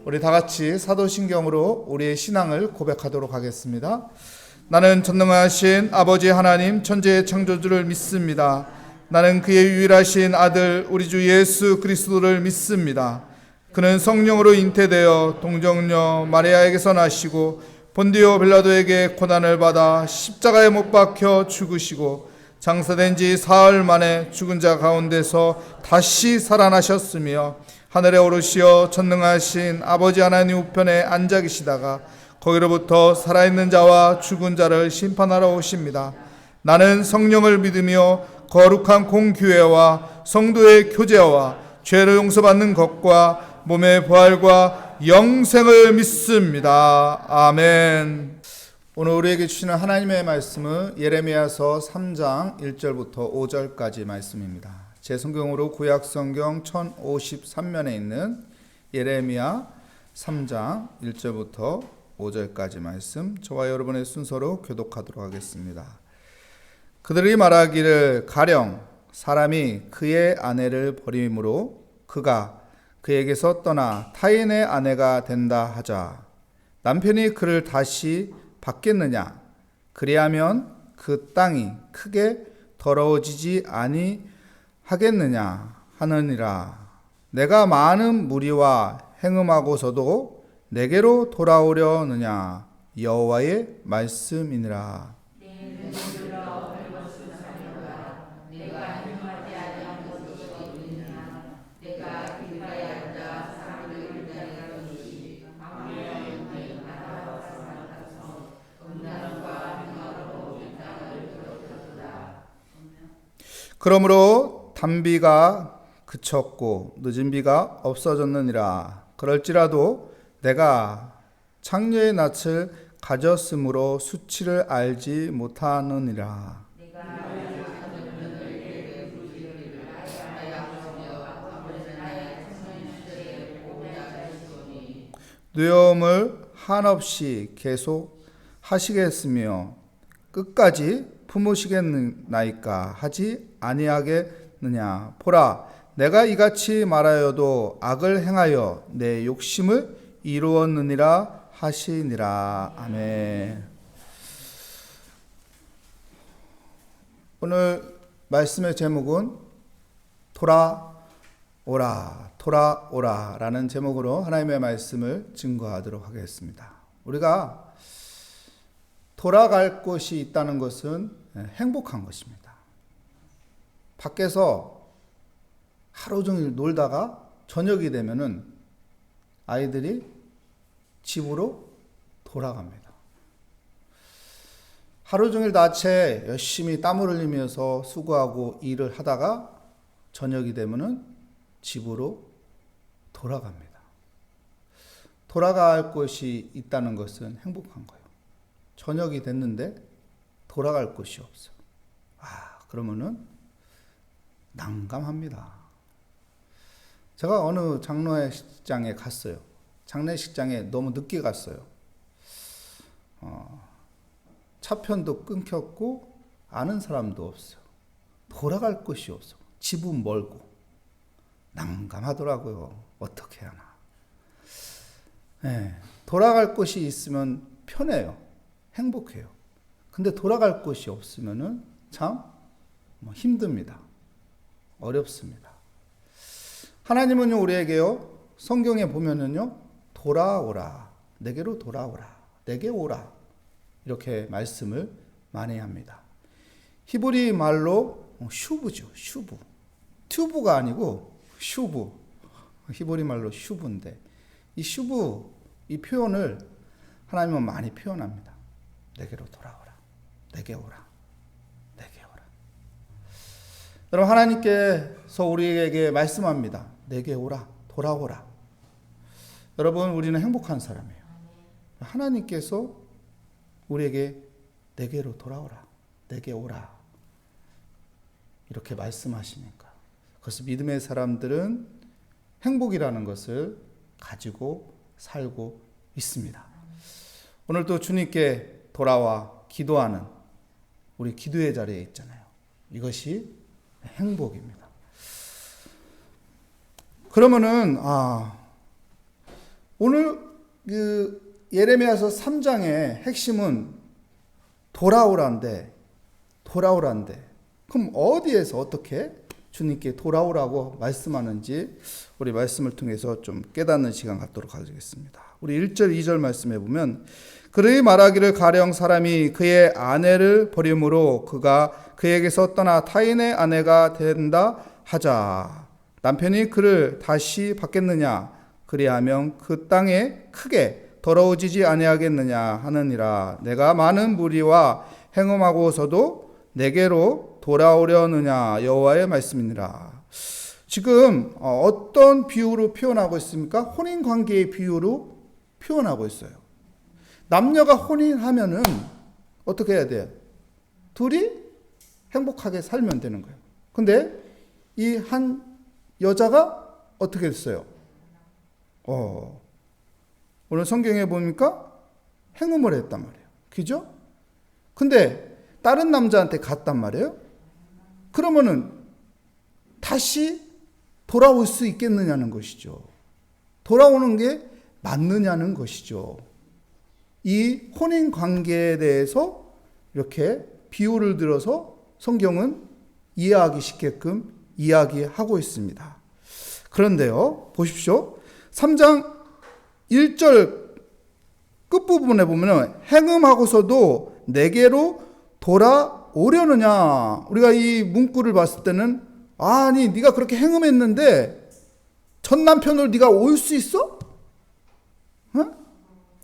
우리 다 같이 사도신경으로 우리의 신앙을 고백하도록 하겠습니다. 나는 전능하신 아버지 하나님 천지의 창조주를 믿습니다. 나는 그의 유일하신 아들 우리 주 예수 그리스도를 믿습니다. 그는 성령으로 잉태되어 동정녀 마리아에게서 나시고 본디오 빌라도에게 고난을 받아 십자가에 못 박혀 죽으시고 장사된 지 사흘 만에 죽은 자 가운데서 다시 살아나셨으며 하늘에 오르시어 전능하신 아버지 하나님 우편에 앉아 계시다가 거기로부터 살아있는 자와 죽은 자를 심판하러 오십니다. 나는 성령을 믿으며 거룩한 공교회와 성도의 교제와 죄를 용서받는 것과 몸의 부활과 영생을 믿습니다. 아멘. 오늘 우리에게 주시는 하나님의 말씀은 예레미야서 3장 1절부터 5절까지 말씀입니다. 제 성경으로 구약성경 1053면에 있는 예레미야 3장 1절부터 5절까지 말씀, 저와 여러분의 순서로 교독하도록 하겠습니다. 그들이 말하기를 가령 사람이 그의 아내를 버림으로 그가 그에게서 떠나 타인의 아내가 된다 하자 남편이 그를 다시 받겠느냐? 그리하면 그 땅이 크게 더러워지지 아니하겠느냐 하느니라. 내가 많은 무리와 행음하고서도 내게로 돌아오려느냐? 여호와의 말씀이니라. 그러므로 단비가 그쳤고 늦은 비가 없어졌느니라. 그럴지라도 내가 창녀의 낯을 가졌으므로 수치를 알지 못하느니라. 뇌엄을 한없이 계속 하시겠으며 끝까지 품으시겠나이까 하지 아니하겠느냐. 보라, 내가 이같이 말하여도 악을 행하여 내 욕심을 이루었느니라 하시니라. 아멘. 오늘 말씀의 제목은 돌아오라, 돌아오라 라는 제목으로 하나님의 말씀을 증거하도록 하겠습니다. 우리가 돌아갈 곳이 있다는 것은 행복한 것입니다. 밖에서 하루 종일 놀다가 저녁이 되면은 아이들이 집으로 돌아갑니다. 하루 종일 낮에 열심히 땀을 흘리면서 수고하고 일을 하다가 저녁이 되면은 집으로 돌아갑니다. 돌아갈 곳이 있다는 것은 행복한 거예요. 저녁이 됐는데 돌아갈 곳이 없어. 그러면은 난감합니다. 제가 어느 장례식장에 갔어요. 장례식장에 너무 늦게 갔어요. 차편도 끊겼고 아는 사람도 없어요. 돌아갈 곳이 없어. 집은 멀고 난감하더라고요. 어떻게 하나. 돌아갈 곳이 있으면 편해요. 행복해요. 근데 돌아갈 곳이 없으면은 참 힘듭니다. 어렵습니다. 하나님은요, 우리에게요, 성경에 보면은요, 돌아오라, 내게로 돌아오라, 내게 오라, 이렇게 말씀을 많이 합니다. 히브리 말로 슈브죠, 슈브. 튜브가 아니고 슈브. 히브리 말로 슈브인데, 이 슈브, 이 표현을 하나님은 많이 표현합니다. 내게로 돌아오라, 내게 오라, 내게 오라. 여러분, 하나님께서 우리에게 말씀합니다. 내게 오라, 돌아오라. 여러분, 우리는 행복한 사람이에요. 하나님께서 우리에게 내게로 돌아오라, 내게 오라, 이렇게 말씀하시니까. 그래서 믿음의 사람들은 행복이라는 것을 가지고 살고 있습니다. 오늘도 주님께 돌아와 기도하는 우리 기도의 자리에 있잖아요. 이것이 행복입니다. 그러면은 오늘 예레미야서 3장의 핵심은 돌아오란데, 그럼 어디에서 어떻게 주님께 돌아오라고 말씀하는지 우리 말씀을 통해서 좀 깨닫는 시간 갖도록 하겠습니다. 우리 1절, 2절 말씀해 보면, 그러이 말하기를 가령 사람이 그의 아내를 버림으로 그가 그에게서 떠나 타인의 아내가 된다 하자. 남편이 그를 다시 받겠느냐? 그리하면 그 땅에 크게 더러워지지 아니하겠느냐 하느니라. 내가 많은 무리와 행음하고서도 내게로 돌아오려느냐 여호와의 말씀이니라. 지금 어떤 비유로 표현하고 있습니까? 혼인관계의 비유로 표현하고 있어요. 남녀가 혼인하면은 어떻게 해야 돼요? 둘이 행복하게 살면 되는 거예요. 근데 이 한 여자가 어떻게 됐어요? 오늘 성경에 보니까 행음을 했단 말이에요. 그죠? 근데 다른 남자한테 갔단 말이에요. 그러면은 다시 돌아올 수 있겠느냐는 것이죠. 돌아오는 게 맞느냐는 것이죠. 이 혼인 관계에 대해서 이렇게 비유를 들어서 성경은 이해하기 쉽게끔 이야기하고 있습니다. 그런데요, 보십시오. 3장 1절 끝부분에 보면 행음하고서도 내게로 돌아오려느냐. 우리가 이 문구를 봤을 때는 아니 네가 그렇게 행음했는데 전 남편을 네가 올 수 있어?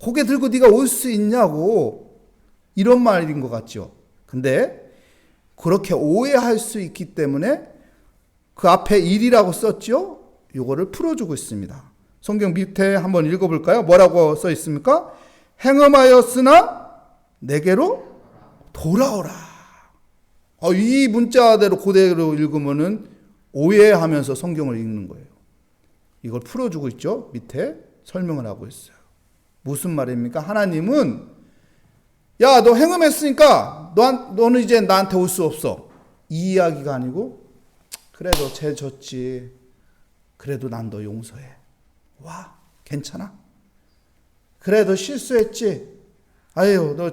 고개 들고 네가 올 수 있냐고 이런 말인 것 같죠. 근데 그렇게 오해할 수 있기 때문에 그 앞에 일이라고 썼죠. 이거를 풀어주고 있습니다. 성경 밑에 한번 읽어볼까요? 뭐라고 써 있습니까? 행음하였으나 내게로 돌아오라. 이 문자대로 그대로 읽으면은 오해하면서 성경을 읽는 거예요. 이걸 풀어주고 있죠. 밑에 설명을 하고 있어요. 무슨 말입니까? 하나님은 야, 너 행음했으니까 너는 이제 나한테 올 수 없어. 이 이야기가 아니고 그래도 죄 졌지. 그래도 난 너 용서해. 와, 괜찮아? 그래도 실수했지? 아유, 너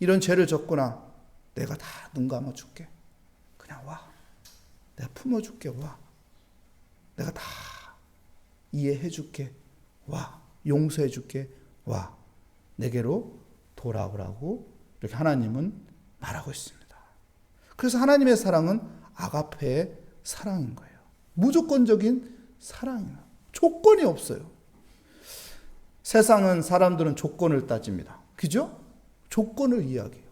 이런 죄를 졌구나. 내가 다 눈 감아줄게. 그냥 와. 내가 품어줄게. 와. 내가 다 이해해줄게. 와. 용서해줄게. 와. 내게로 돌아오라고 이렇게 하나님은 말하고 있습니다. 그래서 하나님의 사랑은 아가페의 사랑인 거예요. 무조건적인 사랑이에요. 조건이 없어요. 세상은 사람들은 조건을 따집니다. 그죠? 조건을 이야기해요.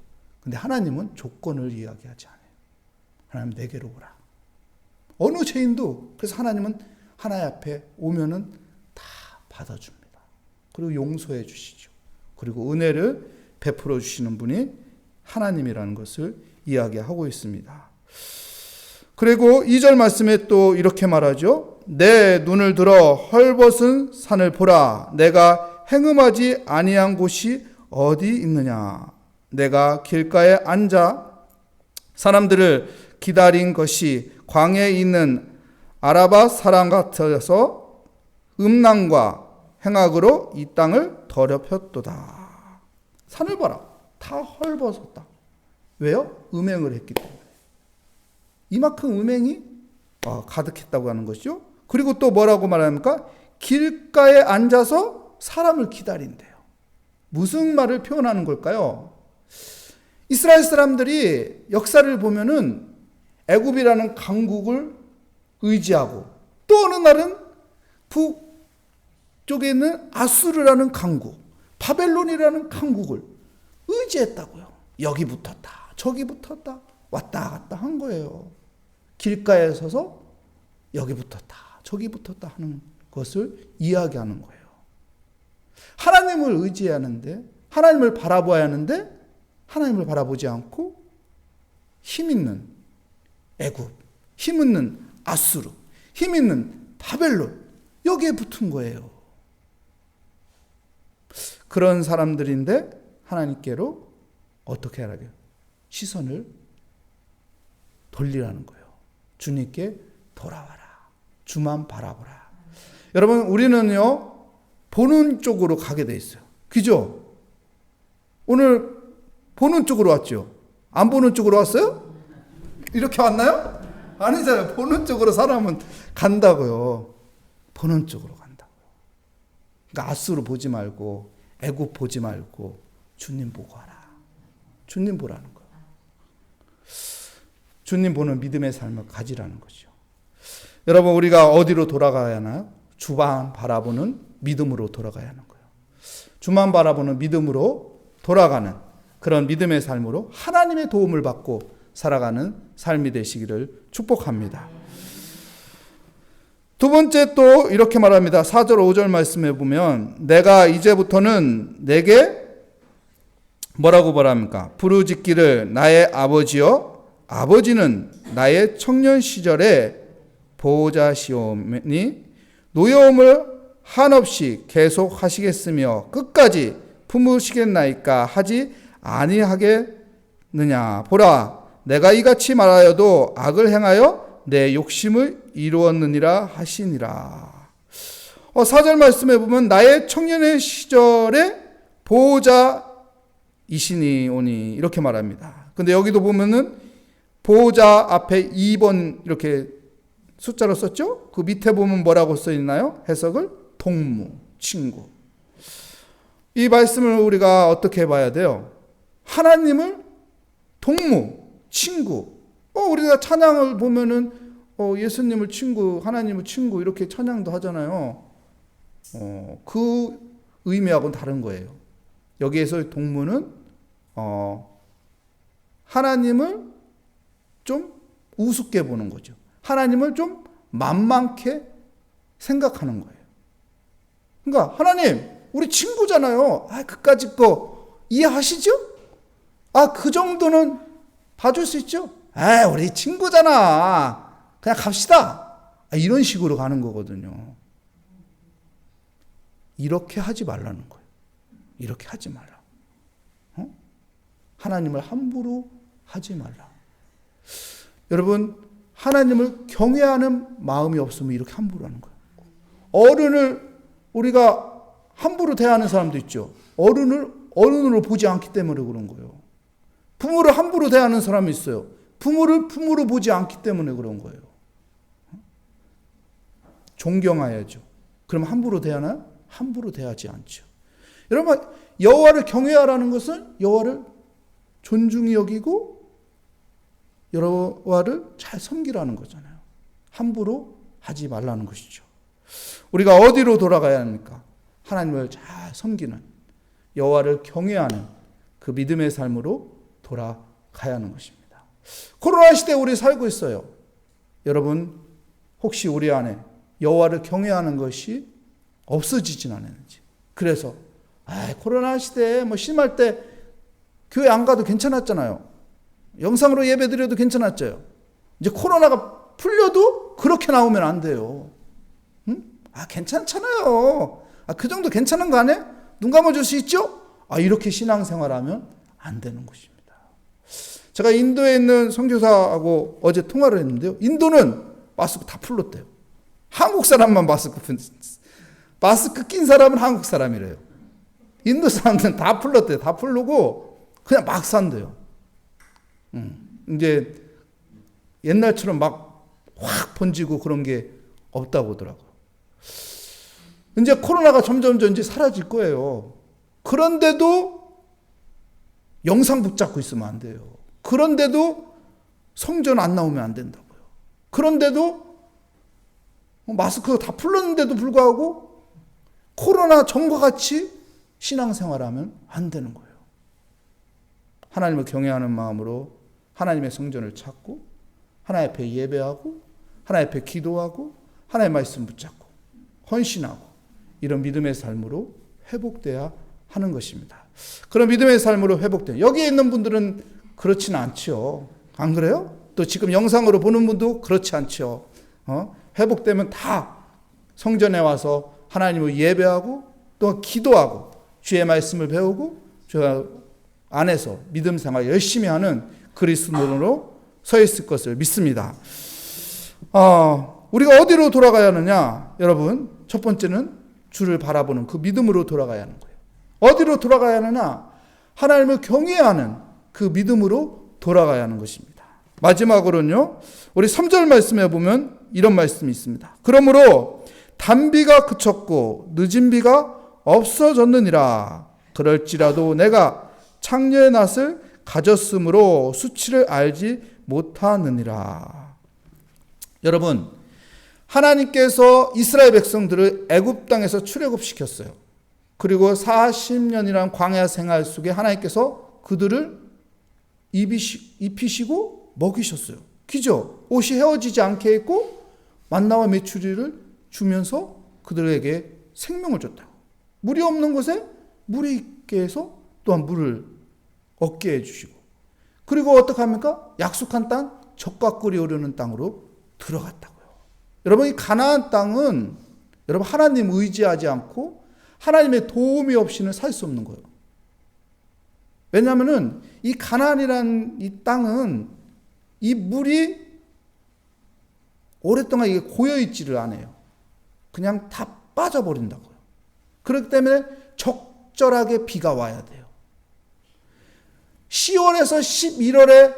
근데 하나님은 조건을 이야기하지 않아요. 하나님 내게로 오라. 어느 죄인도 그래서 하나님은 하나님 앞에 오면은 다 받아줍니다. 그리고 용서해 주시죠. 그리고 은혜를 베풀어 주시는 분이 하나님이라는 것을 이야기하고 있습니다. 그리고 2절 말씀에 또 이렇게 말하죠. 내 눈을 들어 헐벗은 산을 보라. 내가 행음하지 아니한 곳이 어디 있느냐. 내가 길가에 앉아 사람들을 기다린 것이 광야에 있는 아라바 사람 같아서 음란과 행악으로 이 땅을 더럽혔도다. 산을 봐라. 다 헐벗었다. 왜요? 음행을 했기 때문에. 이만큼 음행이 가득했다고 하는 것이죠. 그리고 또 뭐라고 말합니까? 길가에 앉아서 사람을 기다린대요. 무슨 말을 표현하는 걸까요? 이스라엘 사람들이 역사를 보면은 애굽이라는 강국을 의지하고 또 어느 날은 북쪽에 있는 아수르라는 강국, 바벨론이라는 강국을 의지했다고요. 여기 붙었다, 저기 붙었다, 왔다 갔다 한 거예요. 길가에 서서 여기 붙었다, 저기 붙었다 하는 것을 이야기하는 거예요. 하나님을 의지해야 하는데, 하나님을 바라봐야 하는데 하나님을 바라보지 않고 힘 있는 애굽, 힘 있는 아수르, 힘 있는 바벨론 여기에 붙은 거예요. 그런 사람들인데 하나님께로 어떻게 하라고요? 시선을 돌리라는 거예요. 주님께 돌아와라. 주만 바라보라. 여러분, 우리는요, 보는 쪽으로 가게 돼 있어요. 그죠? 오늘 보는 쪽으로 왔죠? 안 보는 쪽으로 왔어요? 이렇게 왔나요? 아니잖아요. 보는 쪽으로 사람은 간다고요. 보는 쪽으로 간다고요. 그러니까 아수르 보지 말고 애굽 보지 말고 주님 보고 하라. 주님 보라는 거예요. 주님 보는 믿음의 삶을 가지라는 거죠. 여러분, 우리가 어디로 돌아가야 하나요? 주만 바라보는 믿음으로 돌아가야 하는 거예요. 주만 바라보는 믿음으로 돌아가는 그런 믿음의 삶으로 하나님의 도움을 받고 살아가는 삶이 되시기를 축복합니다. 두 번째 또 이렇게 말합니다. 4절 5절 말씀해 보면 내가 이제부터는 내게 뭐라고 말합니까? 부르짖기를 나의 아버지여 아버지는 나의 청년 시절에 보호자시오니 노여움을 한없이 계속 하시겠으며 끝까지 품으시겠나이까 하지 아니하겠느냐. 보라 내가 이같이 말하여도 악을 행하여 내 욕심을 이루었느니라 하시니라. 4절 말씀해 보면 나의 청년의 시절에 보호자이시니 오니 이렇게 말합니다. 근데 여기도 보면은 보호자 앞에 2번 이렇게 숫자로 썼죠? 그 밑에 보면 뭐라고 써 있나요? 해석을 동무, 친구. 이 말씀을 우리가 어떻게 봐야 돼요? 하나님을 동무, 친구. 우리가 찬양을 보면은 예수님을 친구, 하나님을 친구 이렇게 찬양도 하잖아요. 그 의미하고는 다른 거예요. 여기에서 동무는 하나님을 좀 우습게 보는 거죠. 하나님을 좀 만만케 생각하는 거예요. 그러니까 하나님 우리 친구잖아요. 그까짓 거 이해하시죠? 그 정도는 봐줄 수 있죠? 우리 친구잖아. 그냥 갑시다. 이런 식으로 가는 거거든요. 이렇게 하지 말라는 거예요. 이렇게 하지 말라. 하나님을 함부로 하지 말라. 여러분, 하나님을 경외하는 마음이 없으면 이렇게 함부로 하는 거예요. 어른을 우리가 함부로 대하는 사람도 있죠. 어른을 어른으로 보지 않기 때문에 그런 거예요. 부모를 함부로 대하는 사람이 있어요. 부모를 부모로 보지 않기 때문에 그런 거예요. 존경해야죠. 그럼 함부로 대하나요? 함부로 대하지 않죠. 여러분, 여호와를 경외하라는 것은 여호와를 존중히 여기고 여호와를 잘 섬기라는 거잖아요. 함부로 하지 말라는 것이죠. 우리가 어디로 돌아가야 합니까? 하나님을 잘 섬기는 여호와를 경외하는 그 믿음의 삶으로 돌아가야 하는 것입니다. 코로나 시대에 우리 살고 있어요. 여러분, 혹시 우리 안에 여호와를 경외하는 것이 없어지진 않았는지. 그래서 코로나 시대에 심할 때 교회 안 가도 괜찮았잖아요. 영상으로 예배 드려도 괜찮았죠. 이제 코로나가 풀려도 그렇게 나오면 안 돼요. 괜찮잖아요. 그 정도 괜찮은 거 아니에요? 눈 감아줄 수 있죠? 이렇게 신앙생활하면 안 되는 것입니다. 제가 인도에 있는 선교사하고 어제 통화를 했는데요. 인도는 마스크 다 풀었대요. 한국 사람만 마스크 낀 사람은 한국 사람이래요. 인도 사람들은 다 풀었대요. 다 풀고 그냥 막 산대요. 이제 옛날처럼 막 확 번지고 그런 게 없다고 하더라고요. 이제 코로나가 점점 이제 사라질 거예요. 그런데도 영상 붙잡고 있으면 안 돼요. 그런데도 성전 안 나오면 안 된다고요. 그런데도 마스크 다 풀렸는데도 불구하고 코로나 전과 같이 신앙생활하면 안 되는 거예요. 하나님을 경외하는 마음으로 하나님의 성전을 찾고 하나님 앞에 예배하고 하나님 앞에 기도하고 하나님의 말씀 붙잡고 헌신하고 이런 믿음의 삶으로 회복돼야 하는 것입니다. 그런 믿음의 삶으로 회복돼요. 여기에 있는 분들은 그렇지는 않죠. 안 그래요? 또 지금 영상으로 보는 분도 그렇지 않죠. 회복되면 다 성전에 와서 하나님을 예배하고 또 기도하고 주의 말씀을 배우고 주 안에서 믿음 생활 열심히 하는 그리스도인으로 서 있을 것을 믿습니다. 우리가 어디로 돌아가야 하느냐? 여러분, 첫 번째는 주를 바라보는 그 믿음으로 돌아가야 하는 거예요. 어디로 돌아가야 하느냐? 하나님을 경외하는 그 믿음으로 돌아가야 하는 것입니다. 마지막으로는요, 우리 3절 말씀에 보면 이런 말씀이 있습니다. 그러므로 단비가 그쳤고 늦은 비가 없어졌느니라. 그럴지라도 내가 창녀의 낫을 가졌으므로 수치를 알지 못하느니라. 여러분, 하나님께서 이스라엘 백성들을 애굽 땅에서 출애굽시켰어요. 그리고 40년이라는 광야 생활 속에 하나님께서 그들을 입히시고 먹이셨어요. 그죠? 옷이 헤어지지 않게 했고 만나와 메추리를 주면서 그들에게 생명을 줬다. 물이 없는 곳에 물이 있게 해서 또한 물을 얻게 해주시고, 그리고 어떻게 합니까? 약속한 땅, 젖과 꿀이 흐르는 땅으로 들어갔다고요. 여러분, 이 가나안 땅은 여러분 하나님 의지하지 않고 하나님의 도움이 없이는 살 수 없는 거예요. 왜냐하면은 이 가나안이라는 이 땅은 이 물이 오랫동안 이게 고여 있지를 않아요. 그냥 다 빠져버린다고요. 그렇기 때문에 적절하게 비가 와야 돼요. 10월에서 11월에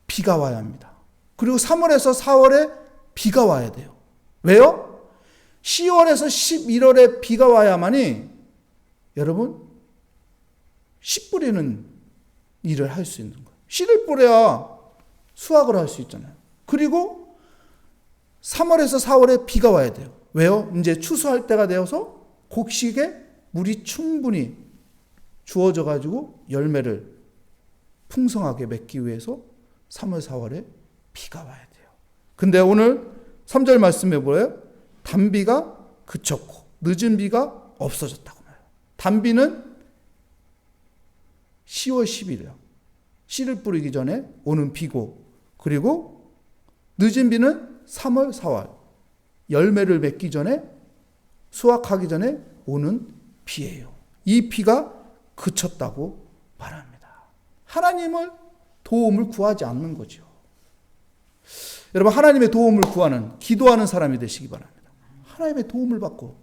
비가 와야 합니다. 그리고 3월에서 4월에 비가 와야 돼요. 왜요? 10월에서 11월에 비가 와야만이 여러분 씨 뿌리는 일을 할 수 있는 거예요. 씨를 뿌려야 수확을 할 수 있잖아요. 그리고 3월에서 4월에 비가 와야 돼요. 왜요? 이제 추수할 때가 되어서 곡식에 물이 충분히 주어져 가지고 열매를 풍성하게 맺기 위해서 3월, 4월에 비가 와야 돼요. 근데 오늘 3절 말씀에 뭐예요? 단비가 그쳤고 늦은 비가 없어졌다고 말해요. 단비는 10월 10일이요. 씨를 뿌리기 전에 오는 비고, 그리고 늦은 비는 3월, 4월 열매를 맺기 전에, 수확하기 전에 오는 비예요. 이 비가 그쳤다고 말합니다. 하나님을 도움을 구하지 않는 거죠. 여러분, 하나님의 도움을 구하는, 기도하는 사람이 되시기 바랍니다. 하나님의 도움을 받고,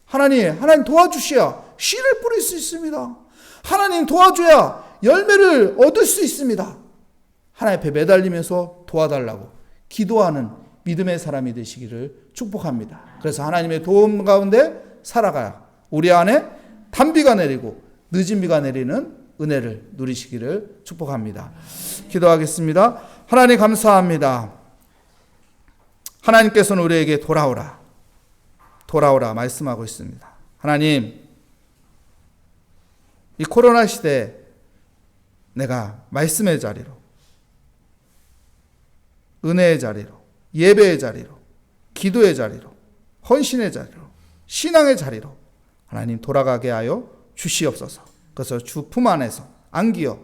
하나님 도와주셔야 씨를 뿌릴 수 있습니다. 하나님 도와줘야 열매를 얻을 수 있습니다. 하나님 앞에 매달리면서 도와달라고 기도하는 믿음의 사람이 되시기를 축복합니다. 그래서 하나님의 도움 가운데 살아가야 우리 안에 단비가 내리고 늦은 비가 내리는 은혜를 누리시기를 축복합니다. 기도하겠습니다. 하나님 감사합니다. 하나님께서는 우리에게 돌아오라 말씀하고 있습니다. 하나님, 이 코로나 시대에 내가 말씀의 자리로, 은혜의 자리로, 예배의 자리로, 기도의 자리로, 헌신의 자리로, 신앙의 자리로 하나님 돌아가게 하여 주시옵소서. 그래서 주 품 안에서 안기어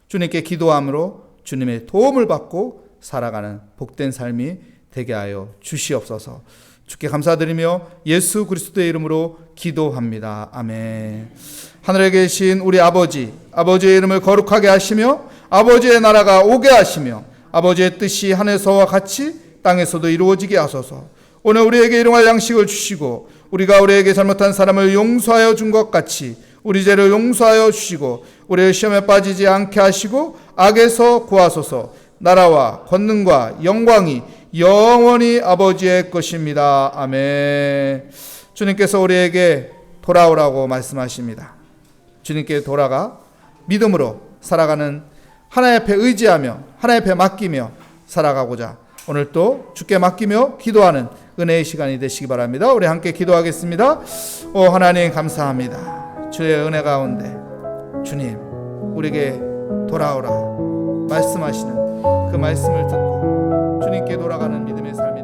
주님께 기도함으로 주님의 도움을 받고 살아가는 복된 삶이 되게 하여 주시옵소서. 주께 감사드리며 예수 그리스도의 이름으로 기도합니다. 아멘. 하늘에 계신 우리 아버지의 이름을 거룩하게 하시며 아버지의 나라가 오게 하시며 아버지의 뜻이 하늘에서와 같이 땅에서도 이루어지게 하소서. 오늘 우리에게 일용할 양식을 주시고 우리가 우리에게 잘못한 사람을 용서하여 준 것 같이 우리 죄를 용서하여 주시고 우리의 시험에 빠지지 않게 하시고 악에서 구하소서. 나라와 권능과 영광이 영원히 아버지의 것입니다. 아멘. 주님께서 우리에게 돌아오라고 말씀하십니다. 주님께 돌아가 믿음으로 살아가는, 하나님 앞에 의지하며 하나님 앞에 맡기며 살아가고자 오늘 또 주께 맡기며 기도하는 은혜의 시간이 되시기 바랍니다. 우리 함께 기도하겠습니다. 오 하나님 감사합니다. 주의 은혜 가운데 주님 우리에게 돌아오라 말씀하시는 그 말씀을 듣고 주님께 돌아가는 믿음의 삶